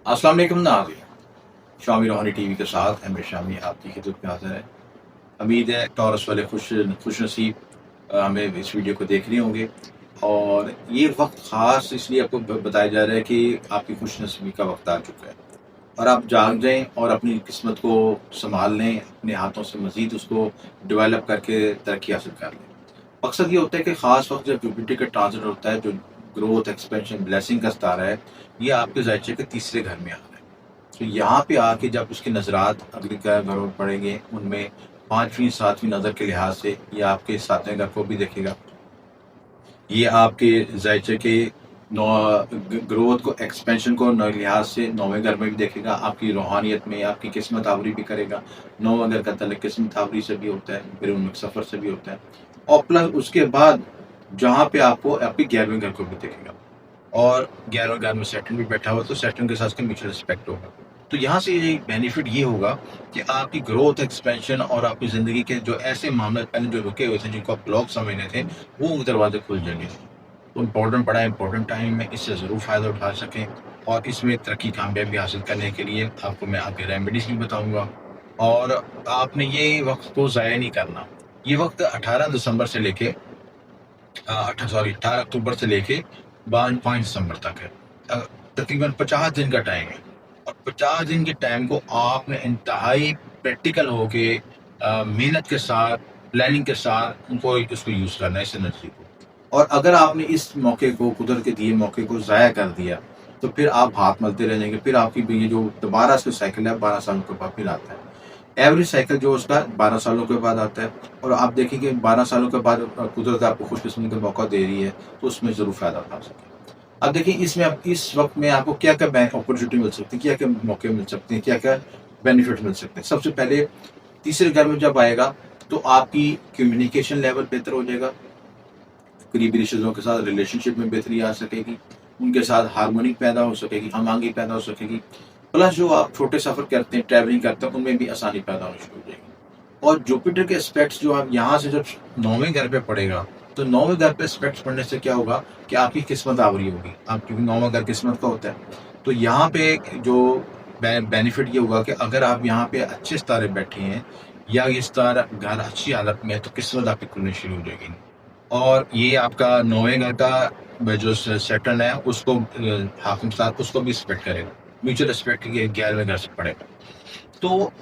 अस्सलाम वालेकुम नाज़रीन। शामी रूहानी टीवी के साथ एम शामी आपकी खिदमत में हाज़िर है। उम्मीद है टॉरस वाले खुश नसीब हमें इस वीडियो को देख रहे होंगे और ये वक्त ख़ास इसलिए आपको बताया जा रहा है कि आपकी खुश नसीबी का वक्त आ चुका है और आप जाग जाएं और अपनी किस्मत को संभाल लें, अपने हाथों से मज़ीद उसको डेवलप करके तरक्की हासिल कर लें। मकसद ये होता है कि ख़ास वक्त जब जुपिटर का ट्रांजिट होता है, जो ग्रोथ, एक्सपेंशन, ब्लेसिंग का सितारा है, ये आपके ज़ायचे के तीसरे घर में आ रहा है। तो यहाँ पे आके जब उसके नज़रात अगले घरों में पड़ेंगे, उनमें 5वीं 7वीं नज़र के लिहाज से ये आपके 7वें घर को भी देखेगा। ये आपके ज़ायचे के नौ ग्रोथ को, एक्सपेंशन को लिहाज से 9वें घर में भी देखेगा। आपकी रूहानियत में आपकी किस्मत आवरी भी करेगा। 9वां घर का ताल्लुक किस्मत आवरी से भी होता है, बैरून सफ़र से भी होता है और प्लस उसके बाद जहाँ पे आपको आपके 11वें घर को भी देखेगा और 11वें घर में सैटर्न भी बैठा हुआ, तो सैटर्न के साथ उसका म्यूचुअल रिस्पेक्ट होगा। तो यहाँ से ये बेनिफिट ये होगा कि आपकी ग्रोथ, एक्सपेंशन और आपकी ज़िंदगी के जो ऐसे मामले पहले जो रुके हुए थे, जिनको आप ब्लॉक समझ रहे थे, वो दरवाजे खुल जाएंगे। तो बड़ा इम्पोर्टेंट टाइम है, इससे ज़रूर फ़ायदा उठा सकें और इसमें तरक्की, कामयाबी हासिल करने के लिए आपको मैं आगे रेमेडीज़ भी बताऊँगा और आपने ये वक्त को ज़ाया नहीं करना। ये वक्त 18 दिसंबर से लेके 18 अक्टूबर से लेके 5 दिसंबर तक है। तकरीबन 50 दिन का टाइम है और 50 दिन के टाइम को आपने इंतहाई प्रैक्टिकल होके मेहनत के साथ, प्लानिंग के साथ उनको उसको यूज़ करना है, इस एनर्जी को। और अगर आपने इस मौके को, कुदरत के दिए मौके को ज़ाया कर दिया, तो फिर आप हाथ मलते रह जाएंगे। फिर आपकी ये जो दोबारा से साइकिल है 12 सालों के बाद फिर आता है। एवरेज साइकिल जो उसका 12 सालों के बाद आता है और आप देखेंगे 12 सालों के बाद कुदरत आपको खुशकिस्मती का मौका दे रही है, तो उसमें ज़रूर फ़ायदा उठा सकें। अब देखिए इसमें अब इस वक्त में आपको क्या-क्या अपॉर्चुनिटी मिल सकती है, क्या-क्या मौके मिल सकते हैं, क्या-क्या बेनिफिट मिल सकते हैं। सबसे पहले तीसरे घर में जब आएगा, तो आपकी कम्युनिकेशन लेवल बेहतर हो जाएगा, करीबी रिश्तेदारों के साथ रिलेशनशिप में बेहतरी आ सकेगी, उनके साथ हार्मोनी पैदा हो सकेगी, हम-आहंगी पैदा हो सकेगी। प्लस जो आप छोटे सफ़र करते हैं, ट्रैवलिंग करते हैं, उनमें भी आसानी पैदा होनी शुरू हो जाएगी। और जुपिटर के एस्पेक्ट्स जो आप यहाँ से जब 9वें घर पे पड़ेगा, तो 9वें घर पे एस्पेक्ट्स पड़ने से क्या होगा कि आपकी किस्मत आवरी होगी। आप, क्योंकि 9वां घर किस्मत का होता है, तो यहाँ पे जो बेनिफिट ये होगा कि अगर आप यहाँ पे अच्छे सितारे बैठे हैं या ये सितारा घर अच्छी हालत में है, तो किस्मत आपकी खुलनी शुरू हो जाएगी। और ये आपका 9वें घर का जो सैटर्न है, उसको हाकिम साहब उसको भी रिस्पेक्ट करेगा। म्यूचुअल रिस्पेक्ट ये 11वें घर से पड़ेगा। तो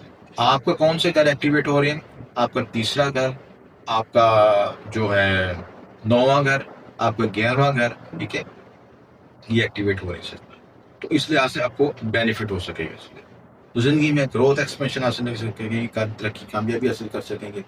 आपका कौन से घर एक्टिवेट हो रहे हैं? आपका तीसरा घर, आपका जो है 9वां घर, आपका 11वां घर, ठीक है? ये एक्टिवेट हो रहे हैं। तो इस लिहाज से आपको बेनिफिट हो सकेगा इसलिए। तो ज़िंदगी में ग्रोथ, एक्सपेंशन हासिल कर सकेंगे, तरक्की, कामयाबी हासिल कर सकेंगे,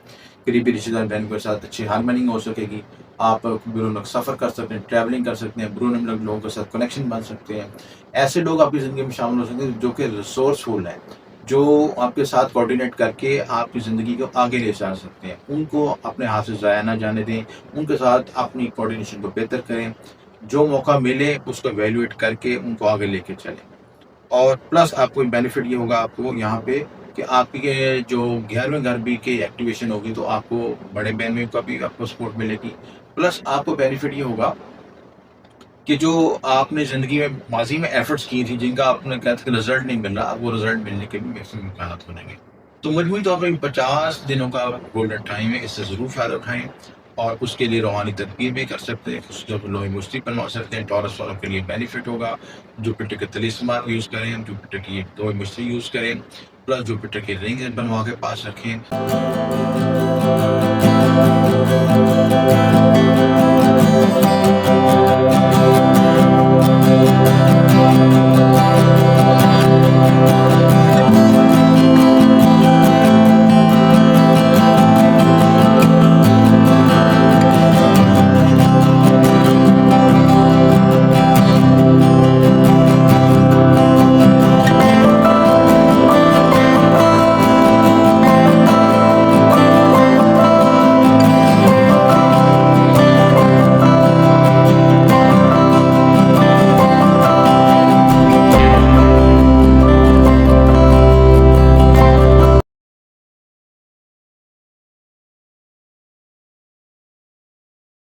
करीबी रिश्तेदार बहन के साथ अच्छी हार्मनी हो सकेगी, आप बैरून सफ़र कर सकते हैं, ट्रैवलिंग कर सकते हैं, बैरून मुल्क लोगों के साथ कनेक्शन बन सकते हैं। ऐसे लोग आपकी ज़िंदगी में शामिल हो सकते हैं जो कि रिसोर्सफुल हैं, जो आपके साथ कोऑर्डिनेट करके आपकी ज़िंदगी को आगे ले जा सकते हैं। उनको अपने हाथ से ज़ाया ना जाने दें, उनके साथ अपनी कोऑर्डिनेशन को बेहतर करें। जो मौका मिले उसको वैल्यूएट करके उनको आगे लेके चलें। और प्लस आपको बेनिफिट ये होगा आपको यहाँ पे कि आपकी ये जो 11वें घर भी की एक्टिवेशन होगी, तो आपको बड़े बहन का भी आपको सपोर्ट मिलेगी। प्लस आपको बेनिफिट ये होगा कि जो आपने ज़िंदगी में माज़ी में एफर्ट्स की थी, जिनका आपने कहा था कि रिज़ल्ट नहीं मिल रहा, अब वो रिज़ल्ट मिलने के भी मैक्सिमम इम्कानात बनेंगे। तो मजमूई तौर पर 50 दिनों का गोल्डन टाइम है, इससे ज़रूर फ़ायदा उठाएँ और उसके लिए रूहानी तदबीर भी कर सकते हैं। जो लोहे मुश्ती बनवा सकते हैं, टॉरस वालों के लिए बेनिफिट होगा। जुपिटर के तलिस्मान यूज़ करें, जुपिटर की लोहे मुश्ती यूज़ करें, प्लस जुपिटर की रिंग बनवा के पास रखें।